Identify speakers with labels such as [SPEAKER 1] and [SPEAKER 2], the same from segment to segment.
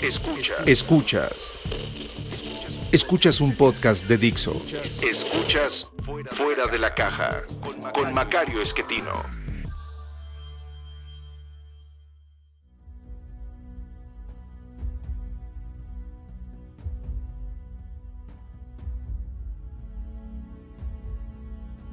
[SPEAKER 1] Escuchas un podcast de Dixo.
[SPEAKER 2] Escuchas Fuera de la Caja con Macario Esquetino.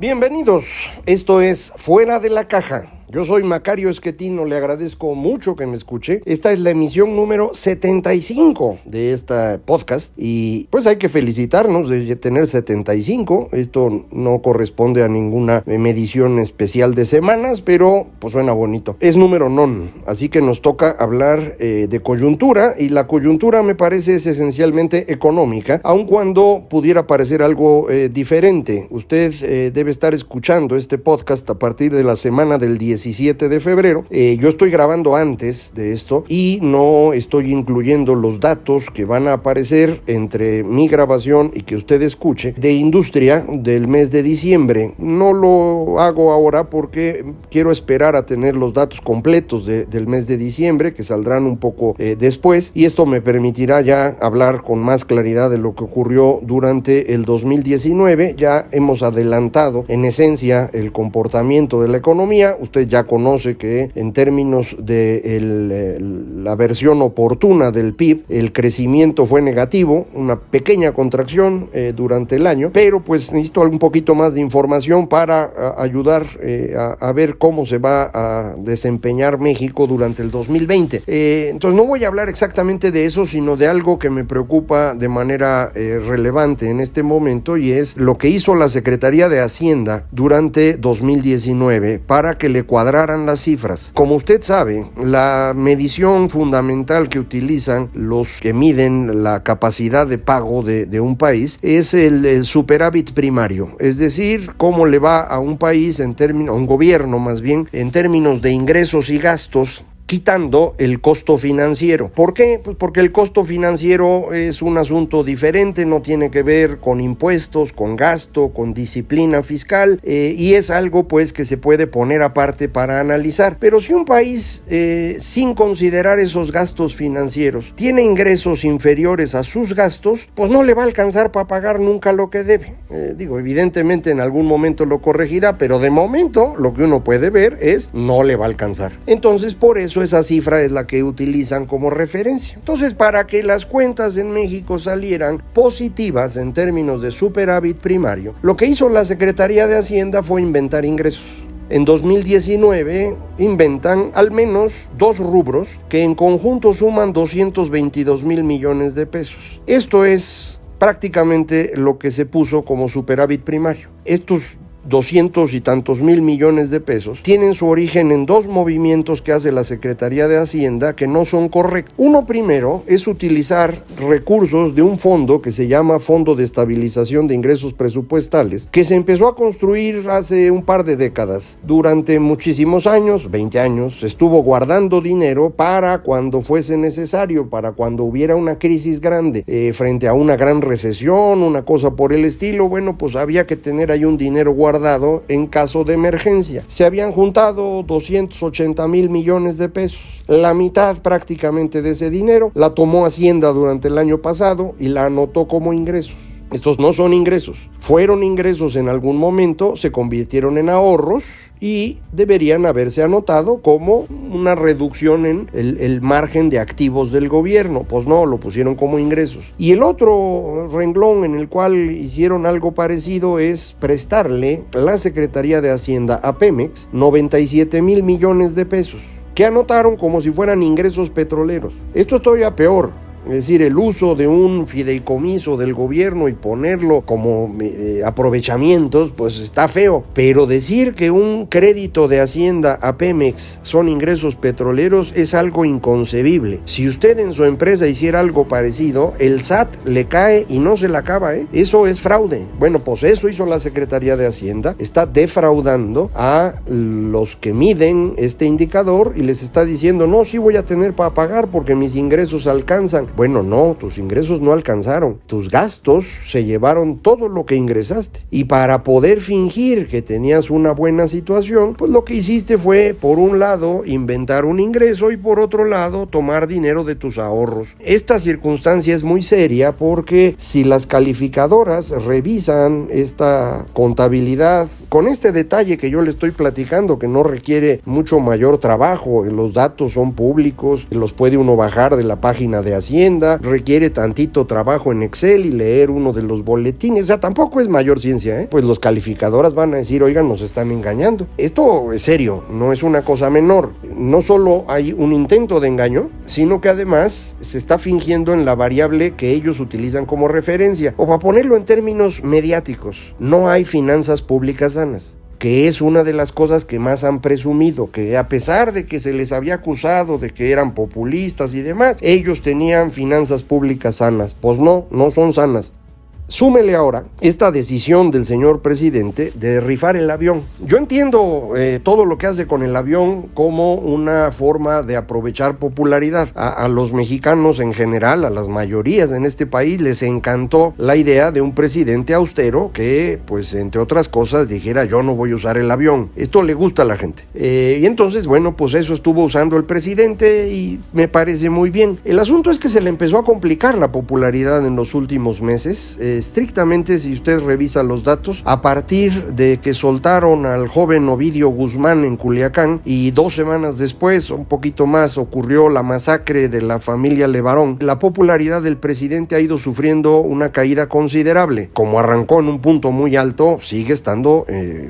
[SPEAKER 3] Bienvenidos, esto es Fuera de la Caja. Yo soy Macario Esquetino, le agradezco mucho que me escuche. Esta es la emisión número 75 de este podcast y pues hay que felicitarnos de tener 75. Esto no corresponde a ninguna medición especial de semanas, pero pues suena bonito. Es número non, así que nos toca hablar de coyuntura, y la coyuntura me parece es esencialmente económica, aun cuando pudiera parecer algo diferente. Usted debe estar escuchando este podcast a partir de la semana del 17 de febrero. Yo estoy grabando antes de esto y no estoy incluyendo los datos que van a aparecer entre mi grabación y que usted escuche de industria del mes de diciembre. No lo hago ahora porque quiero esperar a tener los datos completos del mes de diciembre, que saldrán un poco después, y esto me permitirá ya hablar con más claridad de lo que ocurrió durante el 2019. Ya hemos adelantado en esencia el comportamiento de la economía. Usted ya conoce que en términos de la versión oportuna del PIB, el crecimiento fue negativo, una pequeña contracción durante el año, pero pues necesito un poquito más de información para ayudar a ver cómo se va a desempeñar México durante el 2020. Entonces no voy a hablar exactamente de eso, sino de algo que me preocupa de manera relevante en este momento, y es lo que hizo la Secretaría de Hacienda durante 2019 para que le cuadraran las cifras. Como usted sabe, la medición fundamental que utilizan los que miden la capacidad de pago de un país es el superávit primario, es decir, cómo le va a un país a un gobierno más bien, en términos de ingresos y gastos, quitando el costo financiero. ¿Por qué? Pues porque el costo financiero es un asunto diferente, no tiene que ver con impuestos, con gasto, con disciplina fiscal, y es algo pues que se puede poner aparte para analizar. Pero si un país, sin considerar esos gastos financieros, tiene ingresos inferiores a sus gastos, pues no le va a alcanzar para pagar nunca lo que debe. Evidentemente en algún momento lo corregirá, pero de momento lo que uno puede ver es no le va a alcanzar. Entonces, por eso esa cifra es la que utilizan como referencia. Entonces, para que las cuentas en México salieran positivas en términos de superávit primario, lo que hizo la Secretaría de Hacienda fue inventar ingresos. En 2019 inventan al menos dos rubros que en conjunto suman 222 mil millones de pesos. Esto es prácticamente lo que se puso como superávit primario. Estos 200 y tantos mil millones de pesos tienen su origen en dos movimientos que hace la Secretaría de Hacienda que no son correctos. Uno primero es utilizar recursos de un fondo que se llama Fondo de Estabilización de Ingresos Presupuestales, que se empezó a construir hace un par de décadas. Durante muchísimos años, 20 años, se estuvo guardando dinero para cuando fuese necesario, para cuando hubiera una crisis grande, frente a una gran recesión, una cosa por el estilo. Bueno, pues había que tener ahí un dinero guardado en caso de emergencia. Se habían juntado 280 mil millones de pesos. La mitad prácticamente de ese dinero la tomó Hacienda durante el año pasado y la anotó como ingresos. Estos no son ingresos, fueron ingresos en algún momento, se convirtieron en ahorros y deberían haberse anotado como una reducción en el margen de activos del gobierno. Pues no, lo pusieron como ingresos. Y el otro renglón en el cual hicieron algo parecido es prestarle la Secretaría de Hacienda a Pemex 97 mil millones de pesos, que anotaron como si fueran ingresos petroleros. Esto es todavía peor. Es decir, el uso de un fideicomiso del gobierno y ponerlo como aprovechamientos, pues está feo. Pero decir que un crédito de Hacienda a Pemex son ingresos petroleros es algo inconcebible. Si usted en su empresa hiciera algo parecido, el SAT le cae y no se la acaba, Eso es fraude. Bueno, pues eso hizo la Secretaría de Hacienda. Está defraudando a los que miden este indicador y les está diciendo, no, sí voy a tener para pagar porque mis ingresos alcanzan. Bueno, no, tus ingresos no alcanzaron. Tus gastos se llevaron todo lo que ingresaste. Y para poder fingir que tenías una buena situación, pues lo que hiciste fue, por un lado, inventar un ingreso y por otro lado, tomar dinero de tus ahorros. Esta circunstancia es muy seria porque si las calificadoras revisan esta contabilidad con este detalle que yo le estoy platicando, que no requiere mucho mayor trabajo, los datos son públicos, los puede uno bajar de la página de Hacienda, requiere tantito trabajo en Excel y leer uno de los boletines, o sea, tampoco es mayor ciencia, pues los calificadoras van a decir, oigan, nos están engañando. Esto es serio, no es una cosa menor. No solo hay un intento de engaño, sino que además se está fingiendo en la variable que ellos utilizan como referencia. O para ponerlo en términos mediáticos, no hay finanzas públicas sanas, que es una de las cosas que más han presumido, que a pesar de que se les había acusado de que eran populistas y demás, ellos tenían finanzas públicas sanas. Pues no son sanas. Súmele ahora esta decisión del señor presidente de rifar el avión. Yo entiendo todo lo que hace con el avión como una forma de aprovechar popularidad. A los mexicanos en general, a las mayorías en este país, les encantó la idea de un presidente austero que, pues entre otras cosas, dijera yo no voy a usar el avión. Esto le gusta a la gente. Y entonces, bueno, pues eso estuvo usando el presidente y me parece muy bien. El asunto es que se le empezó a complicar la popularidad en los últimos meses. Estrictamente, si usted revisa los datos, a partir de que soltaron al joven Ovidio Guzmán en Culiacán y 2 semanas después, un poquito más, ocurrió la masacre de la familia Levarón, la popularidad del presidente ha ido sufriendo una caída considerable. Como arrancó en un punto muy alto, sigue estando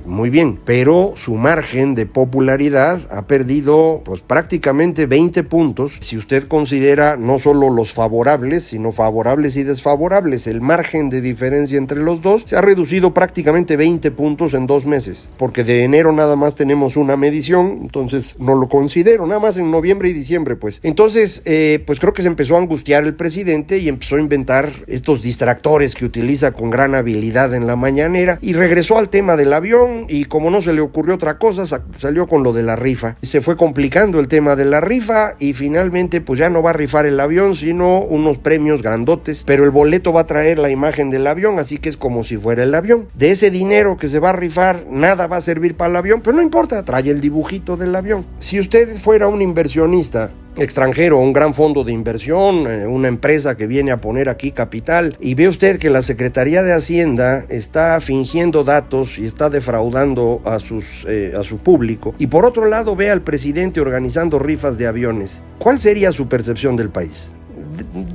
[SPEAKER 3] muy bien, pero su margen de popularidad ha perdido pues prácticamente 20 puntos. Si usted considera no solo los favorables, sino favorables y desfavorables, el margen de diferencia entre los dos se ha reducido prácticamente 20 puntos en 2 meses, porque de enero nada más tenemos una medición, entonces no lo considero, nada más en noviembre y diciembre, pues. Entonces, pues creo que se empezó a angustiar el presidente y empezó a inventar estos distractores que utiliza con gran habilidad en la mañanera y regresó al tema del avión y como no se le ocurrió otra cosa, salió con lo de la rifa. Se fue complicando el tema de la rifa y finalmente pues ya no va a rifar el avión, sino unos premios grandotes, pero el boleto va a traer la imagen del avión, así que es como si fuera el avión. De ese dinero que se va a rifar, nada va a servir para el avión, pero no importa, trae el dibujito del avión. Si usted fuera un inversionista extranjero, un gran fondo de inversión, una empresa que viene a poner aquí capital, y ve usted que la Secretaría de Hacienda está fingiendo datos y está defraudando a su público, y por otro lado ve al presidente organizando rifas de aviones, ¿cuál sería su percepción del país?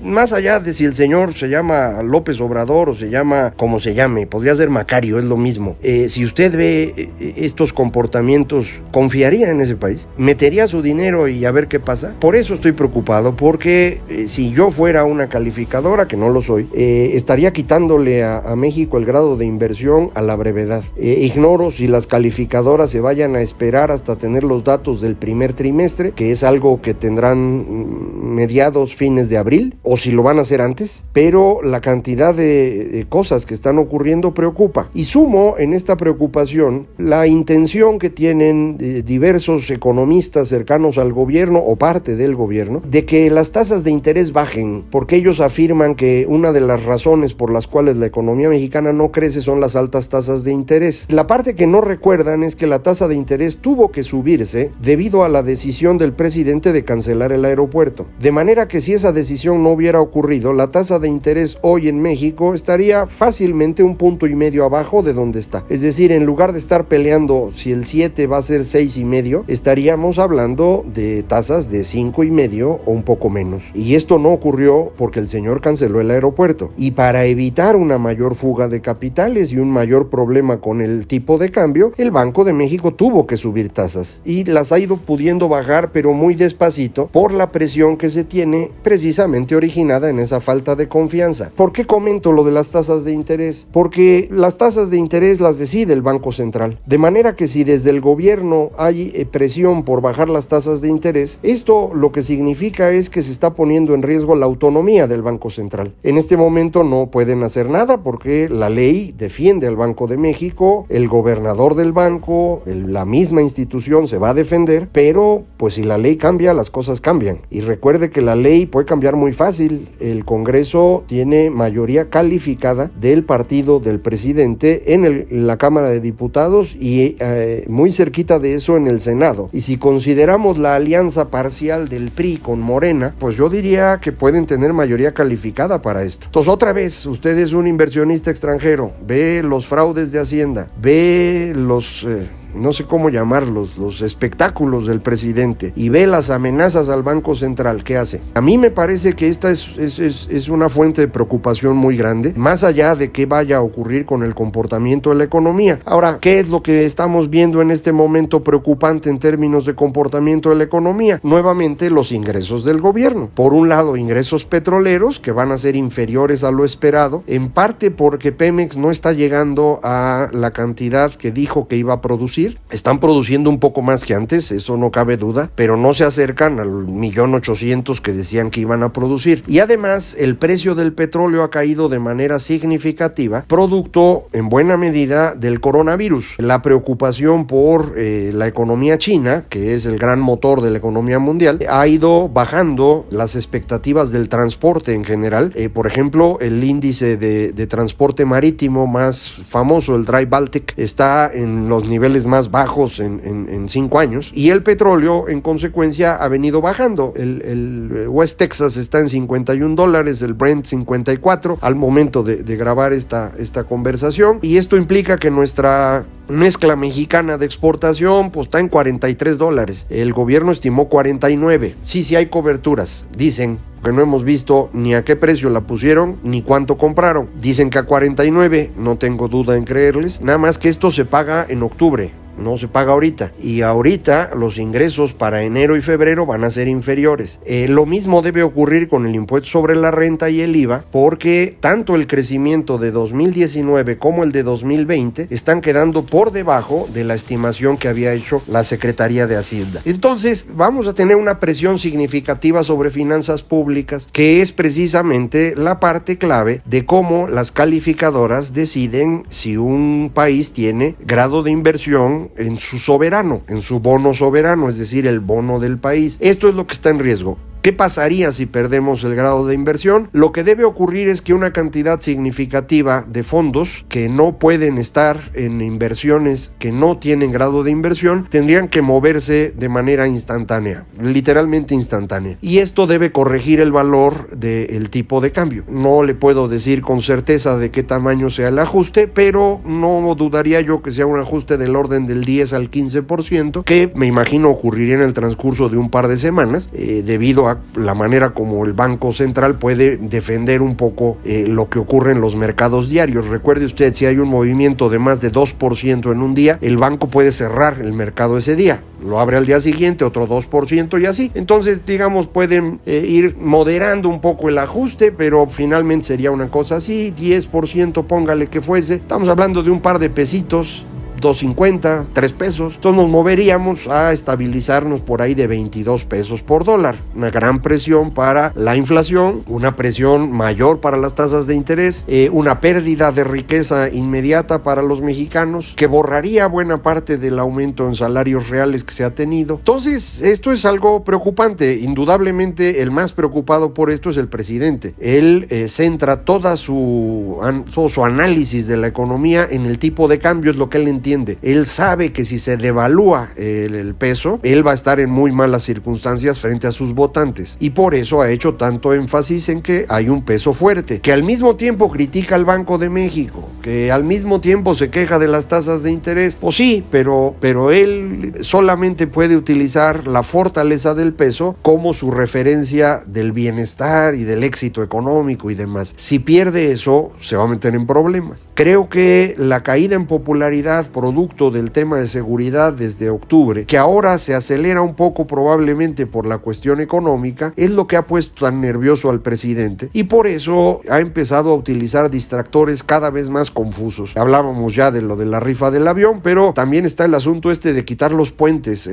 [SPEAKER 3] Más allá de si el señor se llama López Obrador o se llama como se llame, podría ser Macario, es lo mismo. Si usted ve estos comportamientos, ¿confiaría en ese país? ¿Metería su dinero y a ver qué pasa? Por eso estoy preocupado, porque si yo fuera una calificadora, que no lo soy, estaría quitándole a México el grado de inversión a la brevedad. Ignoro si las calificadoras se vayan a esperar hasta tener los datos del primer trimestre, que es algo que tendrán mediados, fines de abril, o si lo van a hacer antes, pero la cantidad de cosas que están ocurriendo preocupa. Y sumo en esta preocupación la intención que tienen diversos economistas cercanos al gobierno o parte del gobierno de que las tasas de interés bajen, porque ellos afirman que una de las razones por las cuales la economía mexicana no crece son las altas tasas de interés. La parte que no recuerdan es que la tasa de interés tuvo que subirse debido a la decisión del presidente de cancelar el aeropuerto. De manera que si esa decisión no hubiera ocurrido, la tasa de interés hoy en México estaría fácilmente 1,5 puntos abajo de donde está. Es decir, en lugar de estar peleando si el 7 va a ser 6,5, estaríamos hablando de tasas de 5,5 o un poco menos. Y esto no ocurrió porque el señor canceló el aeropuerto. Y para evitar una mayor fuga de capitales y un mayor problema con el tipo de cambio, el Banco de México tuvo que subir tasas y las ha ido pudiendo bajar, pero muy despacito, por la presión que se tiene precisamente originada en esa falta de confianza. ¿Por qué comento lo de las tasas de interés? Porque las tasas de interés las decide el Banco Central. De manera que si desde el gobierno hay presión por bajar las tasas de interés, esto lo que significa es que se está poniendo en riesgo la autonomía del Banco Central. En este momento no pueden hacer nada porque la ley defiende al Banco de México, el gobernador del banco, la misma institución se va a defender, pero pues si la ley cambia, las cosas cambian. Y recuerde que la ley puede cambiar estudiar muy fácil. El Congreso tiene mayoría calificada del partido del presidente en la Cámara de Diputados y muy cerquita de eso en el Senado. Y si consideramos la alianza parcial del PRI con Morena, pues yo diría que pueden tener mayoría calificada para esto. Entonces, otra vez, usted es un inversionista extranjero, ve los fraudes de Hacienda, ve los... no sé cómo llamarlos, los espectáculos del presidente, y ve las amenazas al Banco Central. ¿Qué hace? A mí me parece que esta es una fuente de preocupación muy grande, más allá de qué vaya a ocurrir con el comportamiento de la economía. Ahora, ¿qué es lo que estamos viendo en este momento preocupante en términos de comportamiento de la economía? Nuevamente, los ingresos del gobierno. Por un lado, ingresos petroleros, que van a ser inferiores a lo esperado, en parte porque Pemex no está llegando a la cantidad que dijo que iba a producir. Están produciendo un poco más que antes, eso no cabe duda, pero no se acercan al 1.800.000 que decían que iban a producir. Y además, el precio del petróleo ha caído de manera significativa, producto en buena medida del coronavirus. La preocupación por la economía china, que es el gran motor de la economía mundial, ha ido bajando las expectativas del transporte en general. Por ejemplo, el índice de transporte marítimo más famoso, el Dry Baltic, está en los niveles más bajos en 5 años, y el petróleo en consecuencia ha venido bajando. El West Texas está en $51, el Brent 54 al momento de grabar esta conversación, y esto implica que nuestra mezcla mexicana de exportación pues está en $43. El gobierno estimó 49. Sí hay coberturas, dicen, que no hemos visto ni a qué precio la pusieron ni cuánto compraron. Dicen que a 49, no tengo duda en creerles, nada más que esto se paga en octubre, no se paga ahorita, y ahorita los ingresos para enero y febrero van a ser inferiores. Lo mismo debe ocurrir con el impuesto sobre la renta y el IVA, porque tanto el crecimiento de 2019 como el de 2020 están quedando por debajo de la estimación que había hecho la Secretaría de Hacienda. Entonces vamos a tener una presión significativa sobre finanzas públicas, que es precisamente la parte clave de cómo las calificadoras deciden si un país tiene grado de inversión en su soberano, en su bono soberano, es decir, el bono del país. Esto es lo que está en riesgo. ¿Qué pasaría si perdemos el grado de inversión? Lo que debe ocurrir es que una cantidad significativa de fondos que no pueden estar en inversiones que no tienen grado de inversión tendrían que moverse de manera instantánea, literalmente instantánea. Y esto debe corregir el valor del tipo de cambio. No le puedo decir con certeza de qué tamaño sea el ajuste, pero no dudaría yo que sea un ajuste del orden del 10 al 15%, que me imagino ocurriría en el transcurso de un par de semanas, debido a la manera como el Banco Central puede defender un poco lo que ocurre en los mercados diarios. Recuerde usted, si hay un movimiento de más de 2% en un día, el banco puede cerrar el mercado ese día, lo abre al día siguiente, otro 2% y así. Entonces, digamos, pueden ir moderando un poco el ajuste, pero finalmente sería una cosa así, 10%, póngale que fuese. Estamos hablando de un par de pesitos, 2.50, 3 pesos. Entonces nos moveríamos a estabilizarnos por ahí de 22 pesos por dólar. Una gran presión para la inflación, una presión mayor para las tasas de interés, una pérdida de riqueza inmediata para los mexicanos, que borraría buena parte del aumento en salarios reales que se ha tenido. Entonces, esto es algo preocupante. Indudablemente, el más preocupado por esto es el presidente. Él centra todo su análisis de la economía en el tipo de cambio, es lo que él entiende. Él sabe que si se devalúa el peso, él va a estar en muy malas circunstancias frente a sus votantes, y por eso ha hecho tanto énfasis en que hay un peso fuerte, que al mismo tiempo critica al Banco de México, que al mismo tiempo se queja de las tasas de interés. Pues sí, pero él solamente puede utilizar la fortaleza del peso como su referencia del bienestar y del éxito económico y demás. Si pierde eso, se va a meter en problemas. Creo que la caída en popularidad producto del tema de seguridad desde octubre, que ahora se acelera un poco probablemente por la cuestión económica, es lo que ha puesto tan nervioso al presidente, y por eso ha empezado a utilizar distractores cada vez más confusos. Hablábamos ya de lo de la rifa del avión, pero también está el asunto de quitar los puentes,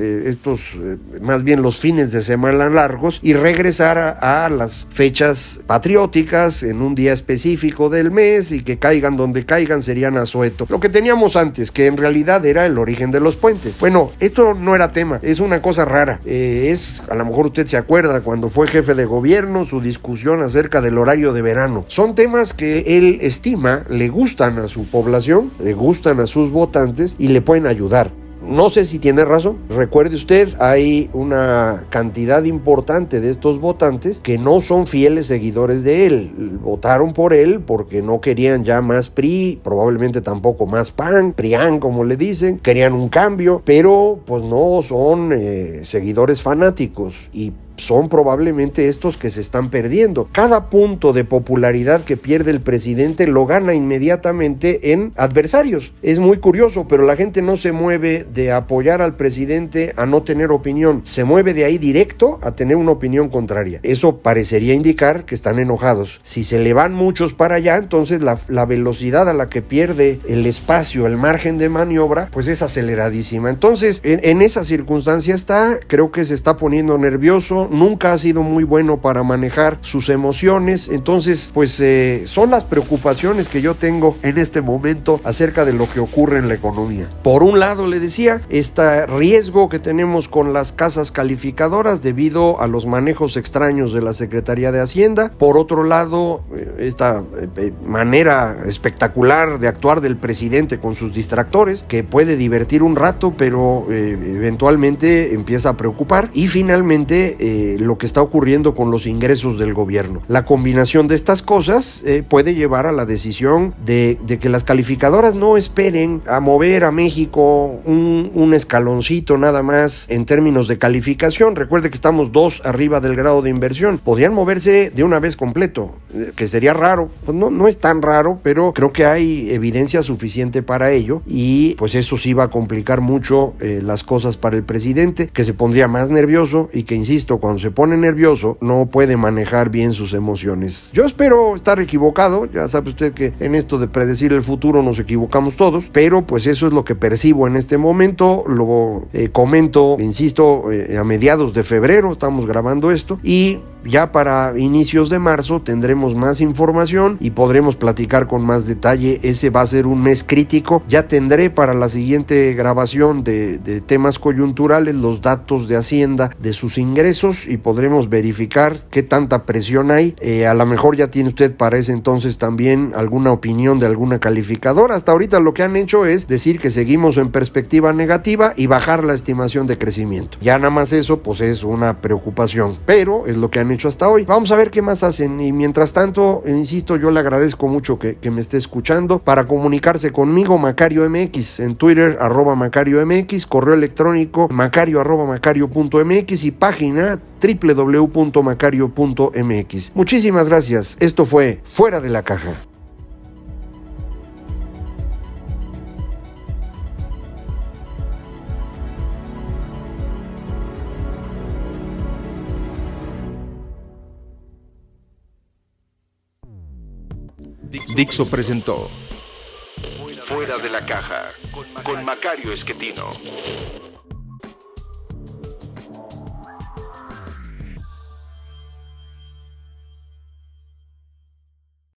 [SPEAKER 3] más bien los fines de semana largos, y regresar a las fechas patrióticas en un día específico del mes, y que caigan donde caigan serían asueto. Lo que teníamos antes, que en realidad era el origen de los puentes. Bueno, esto no era tema, es una cosa rara. A lo mejor usted se acuerda cuando fue jefe de gobierno, su discusión acerca del horario de verano. Son temas que él estima le gustan a su población, le gustan a sus votantes y le pueden ayudar. No sé si tiene razón. Recuerde usted, hay una cantidad importante de estos votantes que no son fieles seguidores de él. Votaron por él porque no querían ya más PRI, probablemente tampoco más PAN, PRIAN como le dicen. Querían un cambio, pero pues no son seguidores fanáticos y son probablemente estos que se están perdiendo. Cada punto de popularidad que pierde el presidente lo gana inmediatamente en adversarios. Es muy curioso, pero la gente no se mueve de apoyar al presidente a no tener opinión. Se mueve de ahí directo a tener una opinión contraria. Eso parecería indicar que están enojados. Si se le van muchos para allá, entonces la velocidad a la que pierde el espacio, el margen de maniobra, pues es aceleradísima. Entonces, en esa circunstancia creo que se está poniendo nervioso. Nunca ha sido muy bueno para manejar sus emociones. Entonces, pues son las preocupaciones que yo tengo en este momento acerca de lo que ocurre en la economía. Por un lado, le decía, este riesgo que tenemos con las casas calificadoras debido a los manejos extraños de la Secretaría de Hacienda. Por otro lado, esta manera espectacular de actuar del presidente con sus distractores, que puede divertir un rato, pero eventualmente empieza a preocupar. Y finalmente, lo que está ocurriendo con los ingresos del gobierno. La combinación de estas cosas puede llevar a la decisión de que las calificadoras no esperen a mover a México un escaloncito nada más en términos de calificación. Recuerde que estamos 2 arriba del grado de inversión. Podrían moverse de una vez completo, que sería raro. Pues no es tan raro, pero creo que hay evidencia suficiente para ello y pues eso sí va a complicar mucho las cosas para el presidente, que se pondría más nervioso y que, insisto, cuando se pone nervioso no puede manejar bien sus emociones. Yo espero estar equivocado, ya sabe usted que en esto de predecir el futuro nos equivocamos todos, pero pues eso es lo que percibo en este momento. Lo comento, insisto, a mediados de febrero estamos grabando esto y ya para inicios de marzo tendremos más información y podremos platicar con más detalle. Ese va a ser un mes crítico. Ya tendré para la siguiente grabación de temas coyunturales los datos de Hacienda de sus ingresos y podremos verificar qué tanta presión hay. A lo mejor ya tiene usted para ese entonces también alguna opinión de alguna calificadora. Hasta ahorita lo que han hecho es decir que seguimos en perspectiva negativa y bajar la estimación de crecimiento. Ya nada más eso pues es una preocupación, pero es lo que han hecho hasta hoy. Vamos a ver qué más hacen y mientras tanto, insisto, yo le agradezco mucho que me esté escuchando. Para comunicarse conmigo, Macario MX, en Twitter, @Macario MX, correo electrónico macario@macario.mx y página www.macario.mx. Muchísimas gracias. Esto fue Fuera de la Caja.
[SPEAKER 1] Dixo presentó
[SPEAKER 2] Fuera de la Caja con Macario Esquetino.